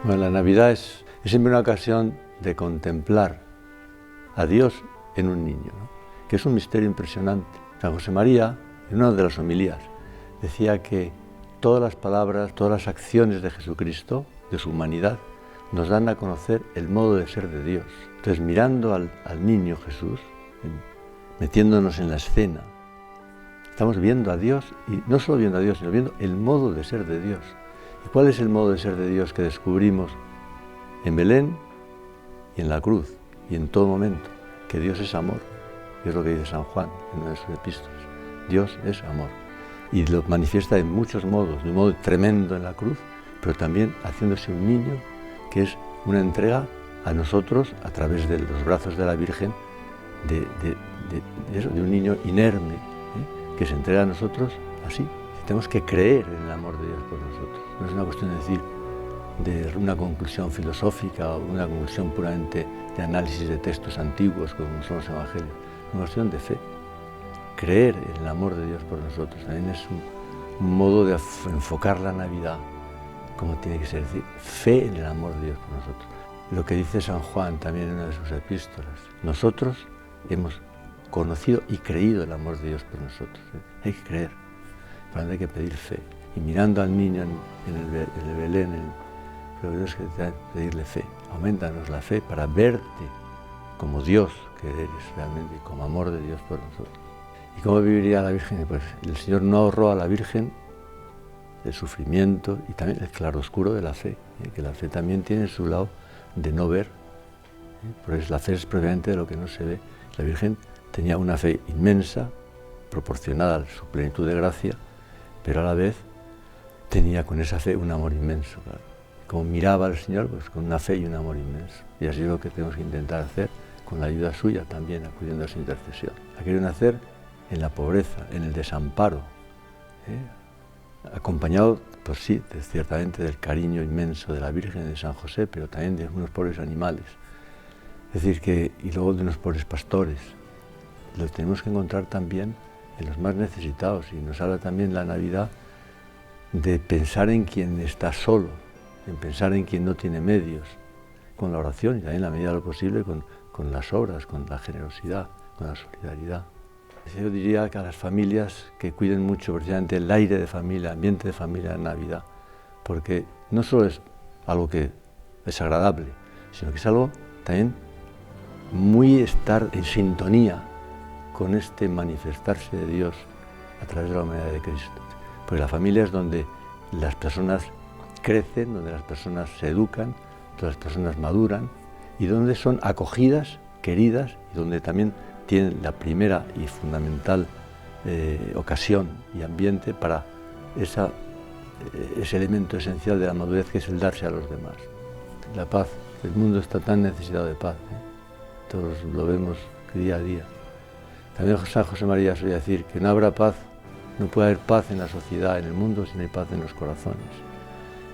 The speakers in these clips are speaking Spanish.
Bueno, la Navidad es siempre una ocasión de contemplar a Dios en un niño, ¿no? Que es un misterio impresionante. San José María, en una de las homilías, decía que todas las palabras, todas las acciones de Jesucristo, de su humanidad, nos dan a conocer el modo de ser de Dios. Entonces, mirando al niño Jesús, metiéndonos en la escena, estamos viendo a Dios, y no solo viendo a Dios, sino viendo el modo de ser de Dios. ¿Y cuál es el modo de ser de Dios que descubrimos en Belén y en la cruz y en todo momento? Que Dios es amor, y es lo que dice San Juan en una de sus epístolas. Dios es amor, y lo manifiesta en muchos modos, de un modo tremendo en la cruz, pero también haciéndose un niño, que es una entrega a nosotros a través de los brazos de la Virgen, de un niño inerme, que se entrega a nosotros así. Tenemos que creer en el amor de Dios por nosotros. No es una cuestión de decir, de una conclusión filosófica o una conclusión puramente de análisis de textos antiguos como son los evangelios. Es una cuestión de fe. Creer en el amor de Dios por nosotros también es un modo de enfocar la Navidad como tiene que ser, decir, fe en el amor de Dios por nosotros. Lo que dice San Juan también en una de sus epístolas, nosotros hemos conocido y creído el amor de Dios por nosotros. Hay que creer, por lo tanto hay que pedir fe. Y mirando al niño en el Belén, lo que tenemos que pedirle fe. Aumentanos la fe para verte como Dios que eres realmente, y como amor de Dios por nosotros. ¿Y cómo viviría la Virgen? Pues el Señor no ahorró a la Virgen el sufrimiento y también el claroscuro de la fe, que la fe también tiene su lado de no ver, porque la fe es propiamente de lo que no se ve. La Virgen tenía una fe inmensa, proporcionada a su plenitud de gracia, pero a la vez tenía con esa fe un amor inmenso, claro. Como miraba al Señor, pues con una fe y un amor inmenso. Y así es lo que tenemos que intentar hacer con la ayuda suya también, acudiendo a su intercesión. La quieren hacer en la pobreza, en el desamparo, acompañado, pues sí, ciertamente del cariño inmenso de la Virgen y de San José, pero también de unos pobres animales. Es decir, y luego de unos pobres pastores. Los tenemos que encontrar también en los más necesitados, y nos habla también la Navidad de pensar en quien está solo, en pensar en quien no tiene medios, con la oración y también en la medida de lo posible con las obras, con la generosidad, con la solidaridad. Yo diría que a las familias que cuiden mucho precisamente el aire de familia, el ambiente de familia en Navidad, porque no solo es algo que es agradable, sino que es algo también muy estar en sintonía con este manifestarse de Dios a través de la humanidad de Cristo. Porque la familia es donde las personas crecen, donde las personas se educan, donde las personas maduran y donde son acogidas, queridas, y donde también tienen la primera y fundamental ocasión y ambiente para ese elemento esencial de la madurez, que es el darse a los demás. La paz, el mundo está tan necesitado de paz, todos lo vemos día a día. También San José María solía decir que no habrá paz, no puede haber paz en la sociedad, en el mundo, si no hay paz en los corazones.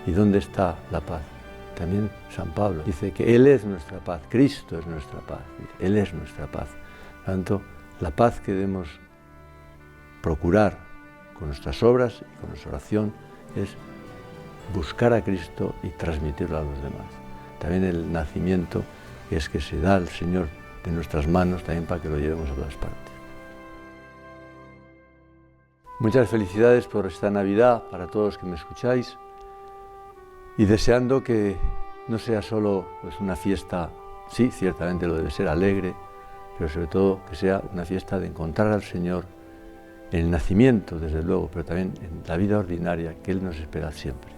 ¿Y dónde está la paz? También San Pablo dice que Él es nuestra paz, Cristo es nuestra paz, Él es nuestra paz. Por tanto, la paz que debemos procurar con nuestras obras y con nuestra oración es buscar a Cristo y transmitirlo a los demás. También el nacimiento es que se da al Señor de nuestras manos también para que lo llevemos a todas partes. Muchas felicidades por esta Navidad para todos los que me escucháis, y deseando que no sea solo pues, una fiesta, sí, ciertamente lo debe ser, alegre, pero sobre todo que sea una fiesta de encontrar al Señor en el nacimiento, desde luego, pero también en la vida ordinaria que Él nos espera siempre.